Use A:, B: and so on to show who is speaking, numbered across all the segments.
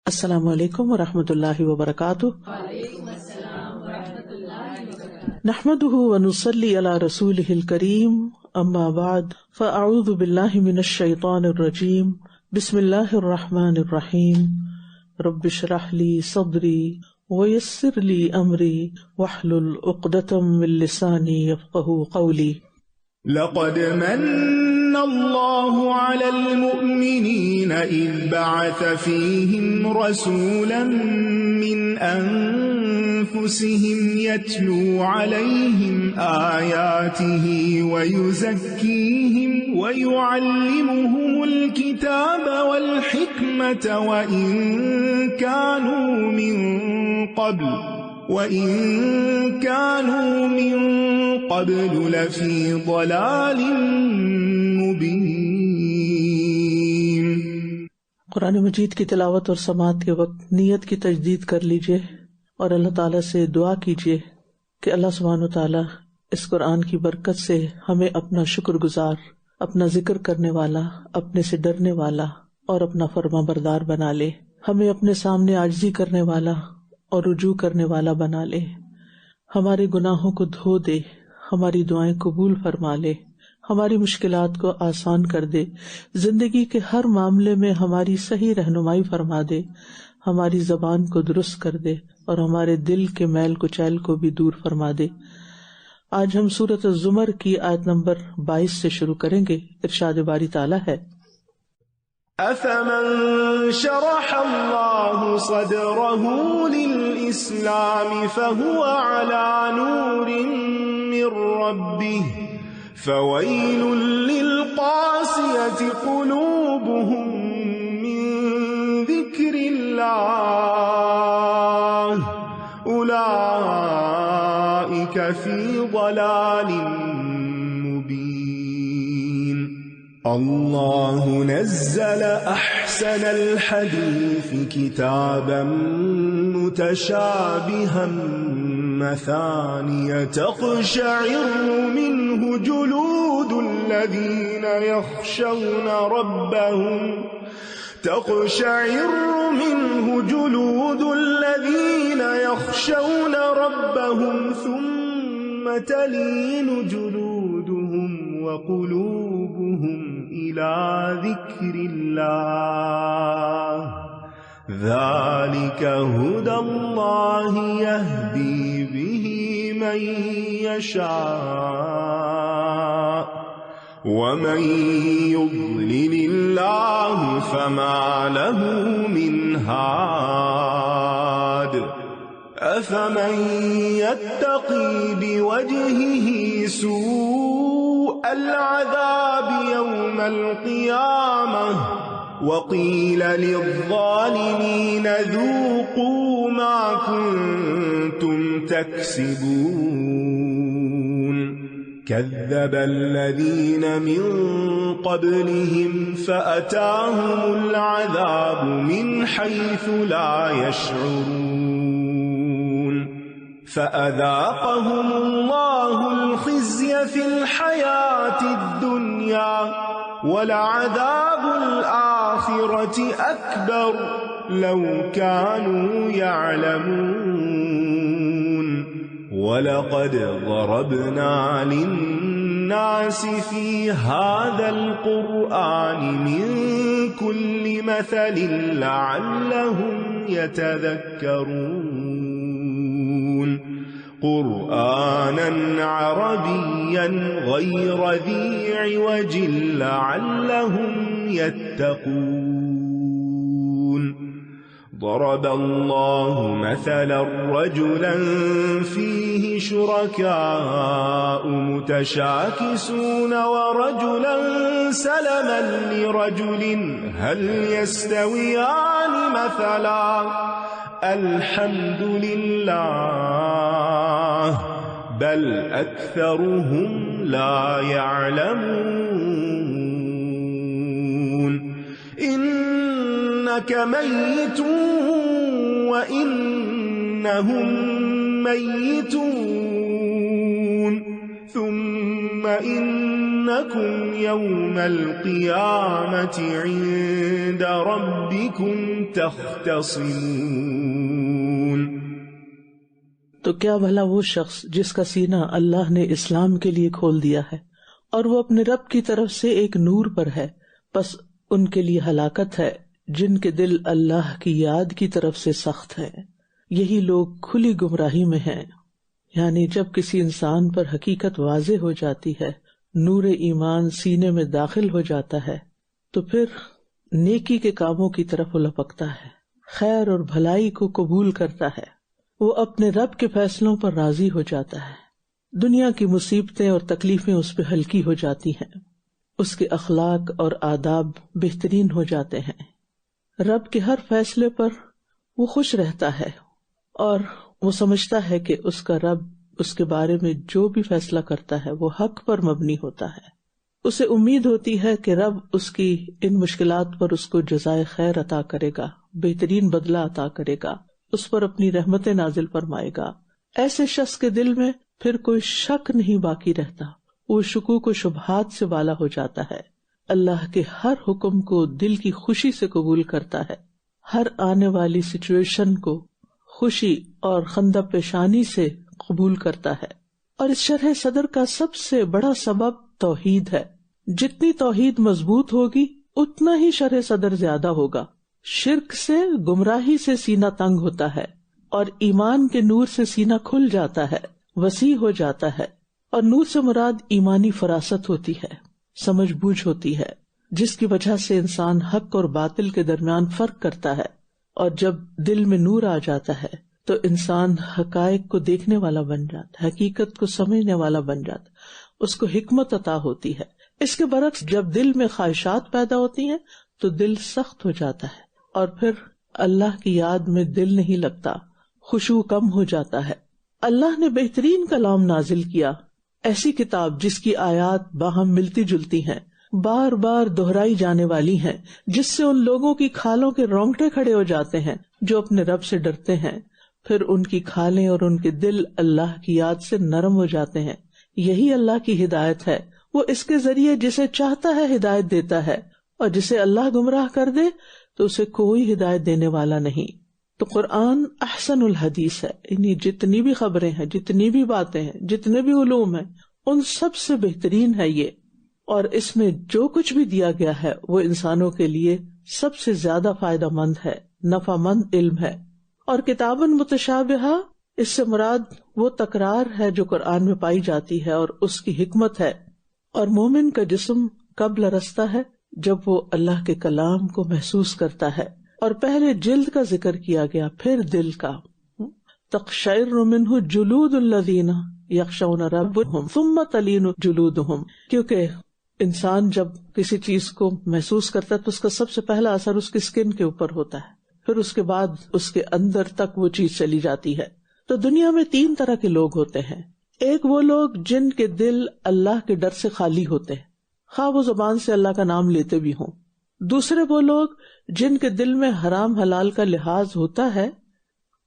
A: السلام علیکم ورحمۃ اللہ وبرکاتہ۔ نحمده ونصلی علی رسولہ الکریم، اما بعد فاعوذ باللہ من الشیطان الرجیم، بسم اللہ الرحمن الرحیم، رب اشرح لی صدری ویسر لی امری واحلل عقدۃ من لسانی یفقهوا قولی۔
B: لقد من الله على المؤمنين إذ بعث فيهم رسولا من أنفسهم يتلو عليهم آياته ويزكيهم ويعلمهم الكتاب والحكمة وإن كانوا من قبل لفی ضلال مبین۔
A: قرآن مجید کی تلاوت اور سماعت کے وقت نیت کی تجدید کر لیجیے اور اللہ تعالیٰ سے دعا کیجیے کہ اللہ سبحانہ و تعالیٰ اس قرآن کی برکت سے ہمیں اپنا شکر گزار، اپنا ذکر کرنے والا، اپنے سے ڈرنے والا اور اپنا فرما بردار بنا لے، ہمیں اپنے سامنے عاجزی کرنے والا اور رجوع کرنے والا بنا لے، ہمارے گناہوں کو دھو دے، ہماری دعائیں قبول فرما لے، ہماری مشکلات کو آسان کر دے، زندگی کے ہر معاملے میں ہماری صحیح رہنمائی فرما دے، ہماری زبان کو درست کر دے اور ہمارے دل کے میل کچیل کو بھی دور فرما دے۔ آج ہم سورۃ الزمر کی آیت نمبر 22 سے شروع کریں گے۔ ارشاد باری تعالیٰ ہے،
B: أفمن شرح الله صدره للإسلام فهو على نور من ربه فويل للقاسية قلوبهم من ذكر الله أولئك في ضلال مبين۔ اللہ نزل احسن الحدیث کتابا متشابہا مثانیہ تقشعر منہ جلود الذین یخشون ربهم ثم تلین جلودهم وقلوبهم إلى ذكر الله ذلك هدى الله يهدي به من يشاء ومن يضلل الله فما له من هاد أفمن يتقي بوجهه سوء العذاب يوم القيامة وقيل للظالمين ذوقوا ما كنتم تكسبون كذب الذين من قبلهم فأتاهم العذاب من حيث لا يشعرون فأذاقهم الله الخزي في الحياة الدنيا ولعذاب الآخرة أكبر لو كانوا يعلمون ولقد ضربنا للناس في هذا القرآن من كل مثل لعلهم يتذكرون قرآنا عربيا غير ذي عوج لعلهم يتقون ضرب الله مثلا رجلا فيه شركاء متشاكسون ورجلا سلما لرجل هل يستويان مثلا الحمد لله بل أكثرهم لا يعلمون إنك ميت وإنهم ميتون ثم إن إنكم يوم القيامة عند ربكم تختصمون.
A: تو کیا بھلا وہ شخص جس کا سینہ اللہ نے اسلام کے لیے کھول دیا ہے اور وہ اپنے رب کی طرف سے ایک نور پر ہے، پس ان کے لیے ہلاکت ہے جن کے دل اللہ کی یاد کی طرف سے سخت ہے. یہی لوگ کھلی گمراہی میں ہیں. یعنی جب کسی انسان پر حقیقت واضح ہو جاتی ہے، نور ایمان سینے میں داخل ہو جاتا ہے، تو پھر نیکی کے کاموں کی طرف وہ لپکتا ہے، خیر اور بھلائی کو قبول کرتا ہے، وہ اپنے رب کے فیصلوں پر راضی ہو جاتا ہے. دنیا کی مصیبتیں اور تکلیفیں اس پہ ہلکی ہو جاتی ہیں، اس کے اخلاق اور آداب بہترین ہو جاتے ہیں. رب کے ہر فیصلے پر وہ خوش رہتا ہے اور وہ سمجھتا ہے کہ اس کا رب اس کے بارے میں جو بھی فیصلہ کرتا ہے وہ حق پر مبنی ہوتا ہے. اسے امید ہوتی ہے کہ رب اس کی ان مشکلات پر اس کو جزائے خیر عطا کرے گا، بہترین بدلہ عطا کرے گا، اس پر اپنی رحمتیں نازل فرمائے گا. ایسے شخص کے دل میں پھر کوئی شک نہیں باقی رہتا، وہ شکوک و شبہات سے بالا ہو جاتا ہے. اللہ کے ہر حکم کو دل کی خوشی سے قبول کرتا ہے، ہر آنے والی سچویشن کو خوشی اور خندہ پیشانی سے قبول کرتا ہے. اور اس شرح صدر کا سب سے بڑا سبب توحید ہے. جتنی توحید مضبوط ہوگی اتنا ہی شرح صدر زیادہ ہوگا. شرک سے، گمراہی سے سینہ تنگ ہوتا ہے اور ایمان کے نور سے سینہ کھل جاتا ہے، وسیع ہو جاتا ہے. اور نور سے مراد ایمانی فراست ہوتی ہے، سمجھ بوجھ ہوتی ہے، جس کی وجہ سے انسان حق اور باطل کے درمیان فرق کرتا ہے. اور جب دل میں نور آ جاتا ہے تو انسان حقائق کو دیکھنے والا بن جاتا ہے، حقیقت کو سمجھنے والا بن جاتا ہے، اس کو حکمت عطا ہوتی ہے. اس کے برعکس جب دل میں خواہشات پیدا ہوتی ہیں تو دل سخت ہو جاتا ہے اور پھر اللہ کی یاد میں دل نہیں لگتا، خشوع کم ہو جاتا ہے. اللہ نے بہترین کلام نازل کیا، ایسی کتاب جس کی آیات باہم ملتی جلتی ہیں، بار بار دہرائی جانے والی ہیں، جس سے ان لوگوں کی کھالوں کے رونگٹے کھڑے ہو جاتے ہیں جو اپنے رب سے ڈرتے ہیں. پھر ان کی کھالیں اور ان کے دل اللہ کی یاد سے نرم ہو جاتے ہیں. یہی اللہ کی ہدایت ہے. وہ اس کے ذریعے جسے چاہتا ہے ہدایت دیتا ہے، اور جسے اللہ گمراہ کر دے تو اسے کوئی ہدایت دینے والا نہیں. تو قرآن احسن الحدیث ہے. یعنی جتنی بھی خبریں ہیں، جتنی بھی باتیں ہیں، جتنے بھی علوم ہیں، ان سب سے بہترین ہے یہ. اور اس میں جو کچھ بھی دیا گیا ہے وہ انسانوں کے لیے سب سے زیادہ فائدہ مند ہے، نفع مند علم ہے. اور کتاباً متشابہہ، اس سے مراد وہ تکرار ہے جو قرآن میں پائی جاتی ہے اور اس کی حکمت ہے. اور مومن کا جسم کب لرزتا ہے؟ جب وہ اللہ کے کلام کو محسوس کرتا ہے. اور پہلے جلد کا ذکر کیا گیا، پھر دل کا. تقشعر منہ جلود الذین یخشون ربهم ثم تلین جلودهم. کیونکہ انسان جب کسی چیز کو محسوس کرتا ہے تو اس کا سب سے پہلا اثر اس کی اسکن کے اوپر ہوتا ہے، پھر اس کے بعد اس کے اندر تک وہ چیز چلی جاتی ہے. تو دنیا میں 3 طرح کے لوگ ہوتے ہیں. ایک وہ لوگ جن کے دل اللہ کے ڈر سے خالی ہوتے ہیں، خواہ وہ زبان سے اللہ کا نام لیتے بھی ہوں. دوسرے وہ لوگ جن کے دل میں حرام حلال کا لحاظ ہوتا ہے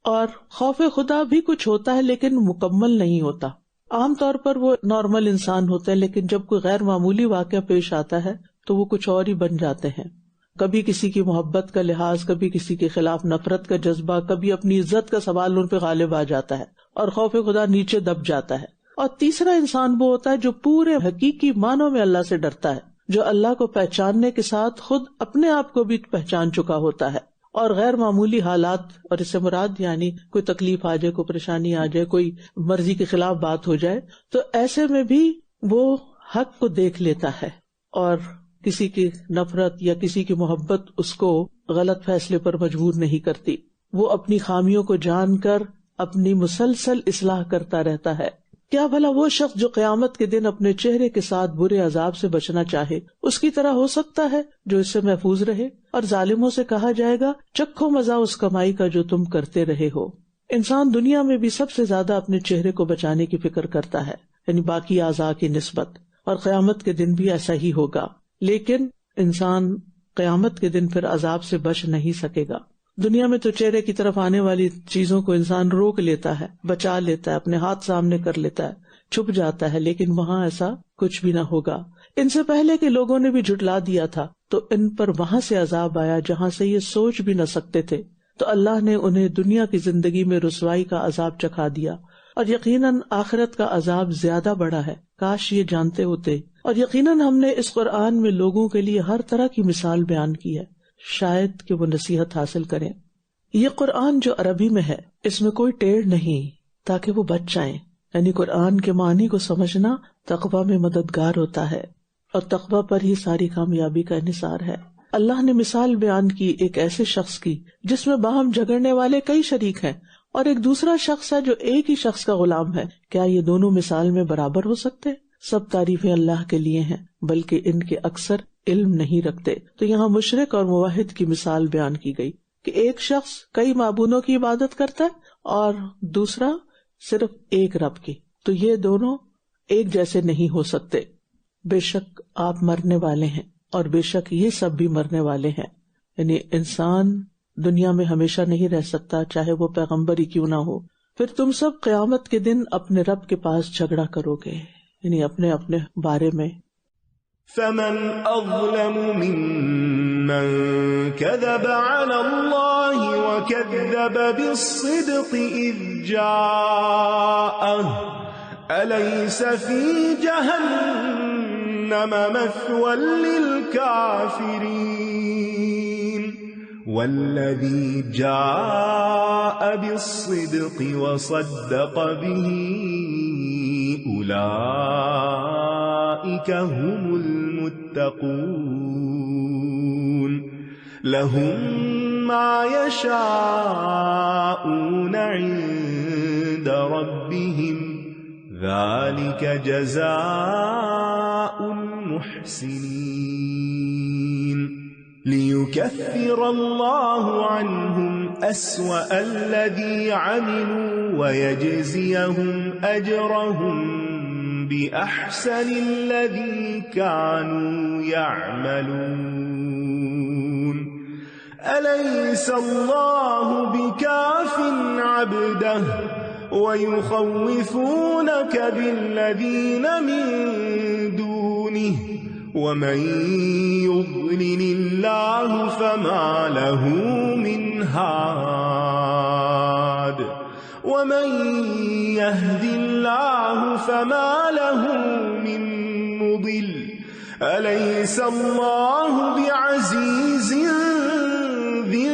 A: اور خوف خدا بھی کچھ ہوتا ہے لیکن مکمل نہیں ہوتا. عام طور پر وہ نارمل انسان ہوتے ہیں، لیکن جب کوئی غیر معمولی واقعہ پیش آتا ہے تو وہ کچھ اور ہی بن جاتے ہیں. کبھی کسی کی محبت کا لحاظ، کبھی کسی کے خلاف نفرت کا جذبہ، کبھی اپنی عزت کا سوال ان پہ غالب آ جاتا ہے اور خوف خدا نیچے دب جاتا ہے. اور تیسرا انسان وہ ہوتا ہے جو پورے حقیقی معنوں میں اللہ سے ڈرتا ہے، جو اللہ کو پہچاننے کے ساتھ خود اپنے آپ کو بھی پہچان چکا ہوتا ہے. اور غیر معمولی حالات، اور اس سے مراد یعنی کوئی تکلیف آ جائے، کوئی پریشانی آ جائے، کوئی مرضی کے خلاف بات ہو جائے، تو ایسے میں بھی وہ حق کو دیکھ لیتا ہے اور کسی کی نفرت یا کسی کی محبت اس کو غلط فیصلے پر مجبور نہیں کرتی. وہ اپنی خامیوں کو جان کر اپنی مسلسل اصلاح کرتا رہتا ہے. کیا بھلا وہ شخص جو قیامت کے دن اپنے چہرے کے ساتھ برے عذاب سے بچنا چاہے اس کی طرح ہو سکتا ہے جو اس سے محفوظ رہے؟ اور ظالموں سے کہا جائے گا چکھو مزہ اس کمائی کا جو تم کرتے رہے ہو. انسان دنیا میں بھی سب سے زیادہ اپنے چہرے کو بچانے کی فکر کرتا ہے، یعنی باقی اعضاء کی نسبت، اور قیامت کے دن بھی ایسا ہی ہوگا. لیکن انسان قیامت کے دن پھر عذاب سے بچ نہیں سکے گا. دنیا میں تو چہرے کی طرف آنے والی چیزوں کو انسان روک لیتا ہے، بچا لیتا ہے، اپنے ہاتھ سامنے کر لیتا ہے، چھپ جاتا ہے، لیکن وہاں ایسا کچھ بھی نہ ہوگا. ان سے پہلے کے لوگوں نے بھی جھٹلا دیا تھا تو ان پر وہاں سے عذاب آیا جہاں سے یہ سوچ بھی نہ سکتے تھے، تو اللہ نے انہیں دنیا کی زندگی میں رسوائی کا عذاب چکھا دیا، اور یقیناً آخرت کا عذاب زیادہ بڑا ہے، کاش یہ جانتے ہوتے۔ اور یقیناً ہم نے اس قرآن میں لوگوں کے لیے ہر طرح کی مثال بیان کی ہے، شاید کہ وہ نصیحت حاصل کریں۔ یہ قرآن جو عربی میں ہے اس میں کوئی ٹیڑھ نہیں تاکہ وہ بچ جائیں، یعنی قرآن کے معنی کو سمجھنا تقویٰ میں مددگار ہوتا ہے، اور تقویٰ پر ہی ساری کامیابی کا انحصار ہے۔ اللہ نے مثال بیان کی ایک ایسے شخص کی جس میں باہم جھگڑنے والے کئی شریک ہیں، اور ایک دوسرا شخص ہے جو ایک ہی شخص کا غلام ہے۔ کیا یہ دونوں مثال میں برابر ہو سکتے؟ سب تعریفیں اللہ کے لیے ہیں، بلکہ ان کے اکثر علم نہیں رکھتے۔ تو یہاں مشرک اور موحد کی مثال بیان کی گئی کہ ایک شخص کئی معبودوں کی عبادت کرتا ہے اور دوسرا صرف ایک رب کی، تو یہ دونوں ایک جیسے نہیں ہو سکتے۔ بے شک آپ مرنے والے ہیں اور بے شک یہ سب بھی مرنے والے ہیں، یعنی انسان دنیا میں ہمیشہ نہیں رہ سکتا چاہے وہ پیغمبر ہی کیوں نہ ہو۔ پھر تم سب قیامت کے دن اپنے رب کے پاس جھگڑا کرو گے، یعنی اپنے اپنے بارے میں۔
B: فمن اظلم ممن كذب على الله وكذب بالصدق اذ جاءه اليس في جهنم مثوى للكافرين والذي جاء بالصدق وصدق به أولئك هم المتقون لهم ما يشاءون عند ربهم ذلك جزاء المحسنين ليكفر الله عنهم أسوأ الذي عملوا ويجزيهم أجرهم بأحسن الذي كانوا يعملون أليس الله بكاف عبده ويخوفونك بالذين من دونه ومن يضلل الله فما له من هاد ومن يهد الله فما له من مضل أليس الله بعزيز ذي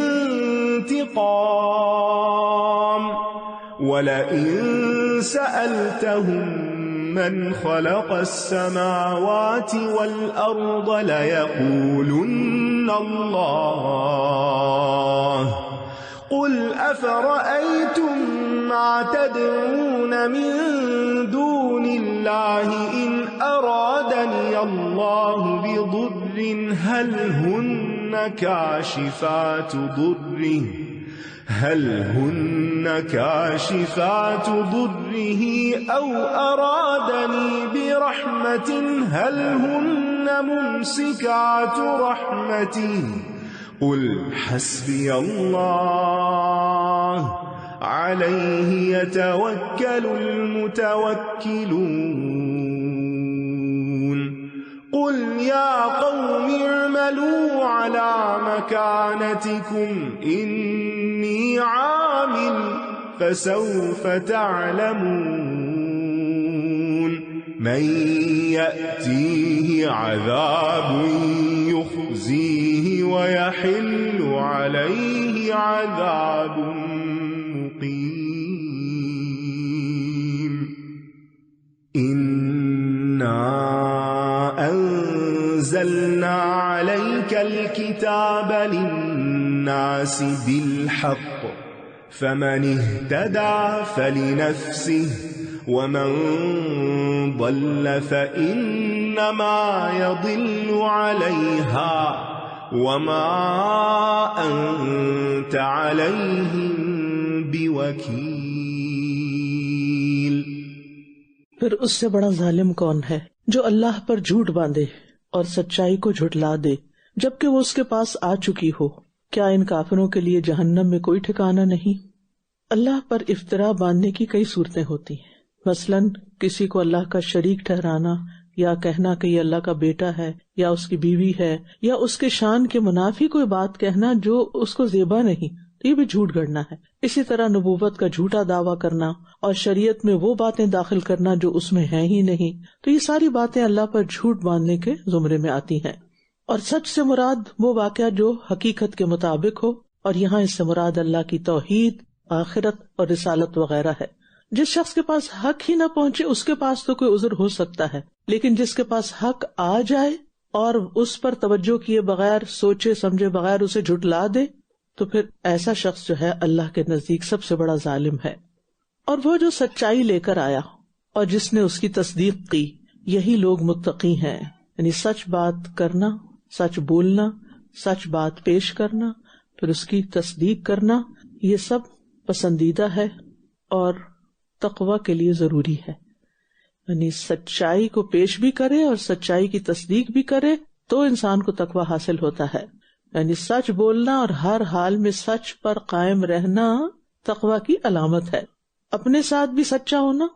B: انتقام ولئن سألتهم من خلق السماوات والأرض ليقولن الله قل أفرأيتم ما تدعون من دون الله إن أرادني الله بضر هل هن كاشفات ضره أو أرادني برحمة هل هن ممسكات رحمته قل حسبي الله عليه يتوكل المتوكلون قل يا قوم اعملوا على مكانتكم إني عامل فسوف تعلمون من يأتيه عذاب يخزيه ويحل عليه عذاب مقيم إنا أنزلنا عليك الكتاب للناس بالحق فمن اهتدى فلنفسه ومن ضل فإنما يضل عليها وما أنت عليهم بوكيل۔
A: پھر اس سے بڑا ظالم کون ہے جو اللہ پر جھوٹ باندھے اور سچائی کو جھٹلا دے جبکہ وہ اس کے پاس آ چکی ہو؟ کیا ان کافروں کے لیے جہنم میں کوئی ٹھکانہ نہیں؟ اللہ پر افطرا باندھنے کی کئی صورتیں ہوتی ہیں، مثلاً کسی کو اللہ کا شریک ٹھہرانا یا کہنا کہ یہ اللہ کا بیٹا ہے یا اس کی بیوی ہے، یا اس کے شان کے منافی کوئی بات کہنا جو اس کو زیبا نہیں، تو یہ بھی جھوٹ گڑنا ہے۔ اسی طرح نبوت کا جھوٹا دعویٰ کرنا اور شریعت میں وہ باتیں داخل کرنا جو اس میں ہیں ہی نہیں، تو یہ ساری باتیں اللہ پر جھوٹ باندھنے کے زمرے میں آتی ہیں۔ اور سچ سے مراد وہ واقعہ جو حقیقت کے مطابق ہو، اور یہاں اس سے مراد اللہ کی توحید، آخرت اور رسالت وغیرہ ہے۔ جس شخص کے پاس حق ہی نہ پہنچے اس کے پاس تو کوئی عذر ہو سکتا ہے، لیکن جس کے پاس حق آ جائے اور اس پر توجہ کیے بغیر، سوچے سمجھے بغیر اسے جھٹلا دے، تو پھر ایسا شخص جو ہے اللہ کے نزدیک سب سے بڑا ظالم ہے۔ اور وہ جو سچائی لے کر آیا اور جس نے اس کی تصدیق کی، یہی لوگ متقی ہیں۔ یعنی سچ بات کرنا، سچ بولنا، سچ بات پیش کرنا، پھر اس کی تصدیق کرنا، یہ سب پسندیدہ ہے اور تقوی کے لیے ضروری ہے۔ یعنی سچائی کو پیش بھی کرے اور سچائی کی تصدیق بھی کرے تو انسان کو تقوی حاصل ہوتا ہے۔ یعنی سچ بولنا اور ہر حال میں سچ پر قائم رہنا تقوی کی علامت ہے۔ اپنے ساتھ بھی سچا ہونا،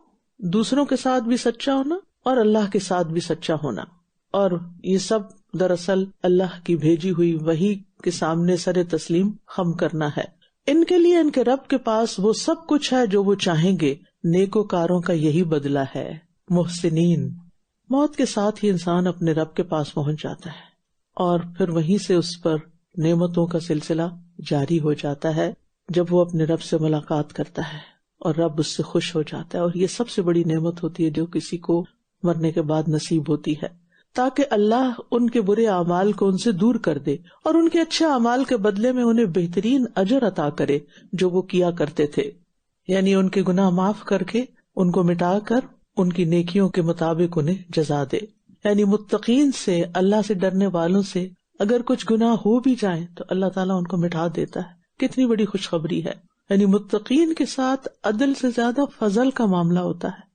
A: دوسروں کے ساتھ بھی سچا ہونا، اور اللہ کے ساتھ بھی سچا ہونا، اور یہ سب دراصل اللہ کی بھیجی ہوئی وحی کے سامنے سر تسلیم خم کرنا ہے۔ ان کے لیے ان کے رب کے پاس وہ سب کچھ ہے جو وہ چاہیں گے، نیکوکاروں کا یہی بدلہ ہے، محسنین۔ موت کے ساتھ ہی انسان اپنے رب کے پاس پہنچ جاتا ہے، اور پھر وہیں سے اس پر نعمتوں کا سلسلہ جاری ہو جاتا ہے جب وہ اپنے رب سے ملاقات کرتا ہے اور رب اس سے خوش ہو جاتا ہے۔ اور یہ سب سے بڑی نعمت ہوتی ہے جو کسی کو مرنے کے بعد نصیب ہوتی ہے، تاکہ اللہ ان کے برے اعمال کو ان سے دور کر دے اور ان کے اچھے اعمال کے بدلے میں انہیں بہترین اجر عطا کرے جو وہ کیا کرتے تھے۔ یعنی ان کے گناہ معاف کر کے ان کو مٹا کر ان کی نیکیوں کے مطابق انہیں جزا دے۔ یعنی متقین سے، اللہ سے ڈرنے والوں سے اگر کچھ گناہ ہو بھی جائیں تو اللہ تعالیٰ ان کو مٹا دیتا ہے۔ کتنی بڑی خوشخبری ہے۔ یعنی متقین کے ساتھ عدل سے زیادہ فضل کا معاملہ ہوتا ہے۔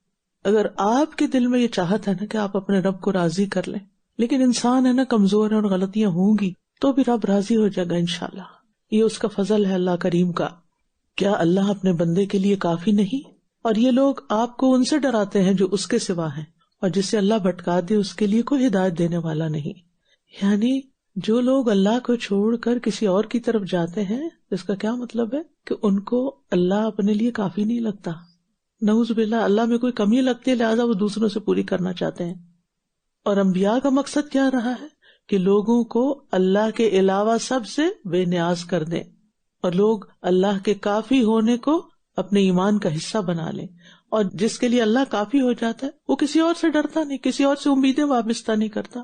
A: اگر آپ کے دل میں یہ چاہت ہے نا کہ آپ اپنے رب کو راضی کر لیں، لیکن انسان ہے نا کمزور ہے اور غلطیاں ہوں گی، تو بھی رب راضی ہو جائے گا انشاءاللہ۔ یہ اس کا فضل ہے اللہ کریم کا۔ کیا اللہ اپنے بندے کے لیے کافی نہیں؟ اور یہ لوگ آپ کو ان سے ڈراتے ہیں جو اس کے سوا ہیں، اور جسے اللہ بھٹکا دے اس کے لیے کوئی ہدایت دینے والا نہیں۔ یعنی جو لوگ اللہ کو چھوڑ کر کسی اور کی طرف جاتے ہیں، اس کا کیا مطلب ہے کہ ان کو اللہ اپنے لیے کافی نہیں لگتا۔ نعوذ باللہ، اللہ میں کوئی کمی لگتی ہے لہٰذا وہ دوسروں سے پوری کرنا چاہتے ہیں۔ اور انبیاء کا مقصد کیا رہا ہے کہ لوگوں کو اللہ کے علاوہ سب سے بے نیاز کر دیں، اور لوگ اللہ کے کافی ہونے کو اپنے ایمان کا حصہ بنا لیں۔ اور جس کے لیے اللہ کافی ہو جاتا ہے وہ کسی اور سے ڈرتا نہیں، کسی اور سے امیدیں وابستہ نہیں کرتا،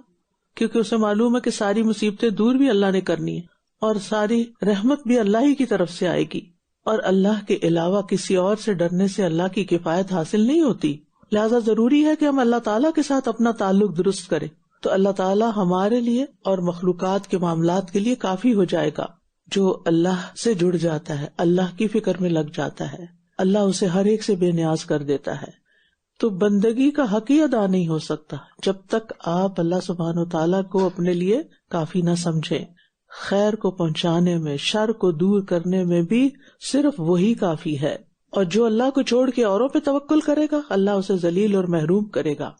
A: کیونکہ اسے معلوم ہے کہ ساری مصیبتیں دور بھی اللہ نے کرنی ہے اور ساری رحمت بھی اللہ ہی کی طرف سے آئے گی، اور اللہ کے علاوہ کسی اور سے ڈرنے سے اللہ کی کفایت حاصل نہیں ہوتی۔ لہٰذا ضروری ہے کہ ہم اللہ تعالیٰ کے ساتھ اپنا تعلق درست کریں، تو اللہ تعالیٰ ہمارے لیے اور مخلوقات کے معاملات کے لیے کافی ہو جائے گا۔ جو اللہ سے جڑ جاتا ہے، اللہ کی فکر میں لگ جاتا ہے، اللہ اسے ہر ایک سے بے نیاز کر دیتا ہے۔ تو بندگی کا حق ہی ادا نہیں ہو سکتا جب تک آپ اللہ سبحانہ و تعالیٰ کو اپنے لیے کافی نہ سمجھیں۔ خیر کو پہنچانے میں، شر کو دور کرنے میں بھی صرف وہی کافی ہے، اور جو اللہ کو چھوڑ کے اوروں پہ توکل کرے گا اللہ اسے ذلیل اور محروم کرے گا۔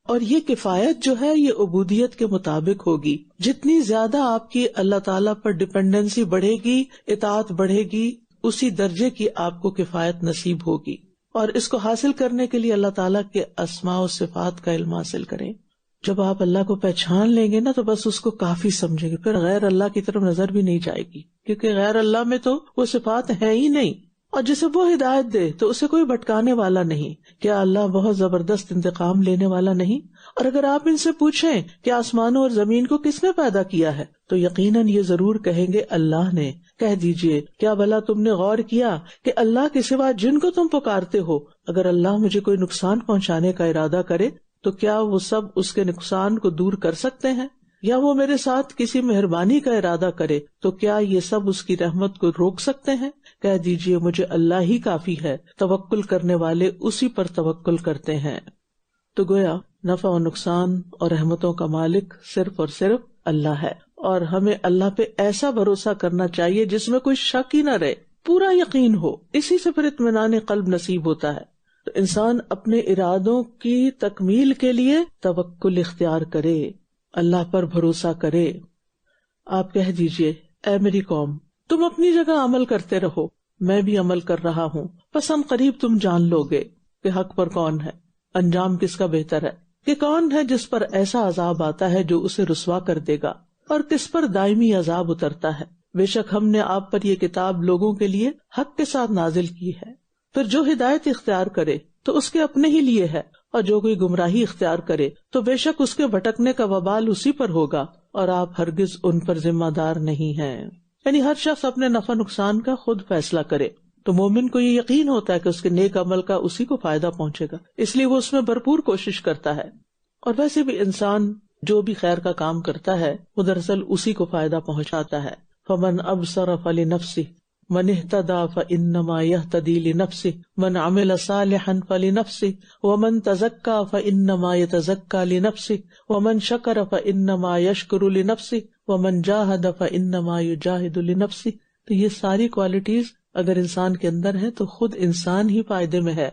A: اور یہ کفایت جو ہے یہ عبودیت کے مطابق ہوگی۔ جتنی زیادہ آپ کی اللہ تعالیٰ پر ڈپینڈنسی بڑھے گی، اطاعت بڑھے گی، اسی درجے کی آپ کو کفایت نصیب ہوگی۔ اور اس کو حاصل کرنے کے لیے اللہ تعالیٰ کے اسماء و صفات کا علم حاصل کریں۔ جب آپ اللہ کو پہچان لیں گے نا تو بس اس کو کافی سمجھیں گے، پھر غیر اللہ کی طرف نظر بھی نہیں جائے گی، کیونکہ غیر اللہ میں تو وہ صفات ہیں ہی نہیں، اور جسے وہ ہدایت دے تو اسے کوئی بھٹکانے والا نہیں۔ کیا اللہ بہت زبردست انتقام لینے والا نہیں؟ اور اگر آپ ان سے پوچھیں کہ آسمانوں اور زمین کو کس نے پیدا کیا ہے تو یقیناً یہ ضرور کہیں گے اللہ نے۔ کہہ دیجئے کیا بھلا تم نے غور کیا کہ اللہ کے سوا جن کو تم پکارتے ہو، اگر اللہ مجھے کوئی نقصان پہنچانے کا ارادہ کرے تو کیا وہ سب اس کے نقصان کو دور کر سکتے ہیں؟ یا وہ میرے ساتھ کسی مہربانی کا ارادہ کرے تو کیا یہ سب اس کی رحمت کو روک سکتے ہیں؟ کہہ دیجئے مجھے اللہ ہی کافی ہے، توکل کرنے والے اسی پر توکل کرتے ہیں۔ تو گویا نفع و نقصان اور رحمتوں کا مالک صرف اور صرف اللہ ہے، اور ہمیں اللہ پہ ایسا بھروسہ کرنا چاہیے جس میں کوئی شک ہی نہ رہے، پورا یقین ہو، اسی سے پھر اطمینان قلب نصیب ہوتا ہے۔ تو انسان اپنے ارادوں کی تکمیل کے لیے توکل اختیار کرے، اللہ پر بھروسہ کرے. آپ کہہ دیجئے اے میری قوم تم اپنی جگہ عمل کرتے رہو، میں بھی عمل کر رہا ہوں، بس ہم قریب تم جان لو گے کہ حق پر کون ہے، انجام کس کا بہتر ہے، کہ کون ہے جس پر ایسا عذاب آتا ہے جو اسے رسوا کر دے گا، اور کس پر دائمی عذاب اترتا ہے. بے شک ہم نے آپ پر یہ کتاب لوگوں کے لیے حق کے ساتھ نازل کی ہے. پھر جو ہدایت اختیار کرے تو اس کے اپنے ہی لیے ہے، اور جو کوئی گمراہی اختیار کرے تو بے شک اس کے بھٹکنے کا وبال اسی پر ہوگا، اور آپ ہرگز ان پر ذمہ دار نہیں ہیں. یعنی ہر شخص اپنے نفع نقصان کا خود فیصلہ کرے. تو مومن کو یہ یقین ہوتا ہے کہ اس کے نیک عمل کا اسی کو فائدہ پہنچے گا، اس لیے وہ اس میں بھرپور کوشش کرتا ہے. اور ویسے بھی انسان جو بھی خیر کا کام کرتا ہے وہ دراصل اسی کو فائدہ پہنچاتا ہے. فمن ابصر فلنفسہ من اہتدی فانما یہتدی لنفسہ من عمل صالحا فلنفسہ ومن تزکی فانما یتزکی لنفسہ ومن شکر فانما یشکر لنفسہ ومن جاہد فانما یجاہد لنفسہ. تو یہ ساری کوالٹیز اگر انسان کے اندر ہے تو خود انسان ہی فائدے میں ہے.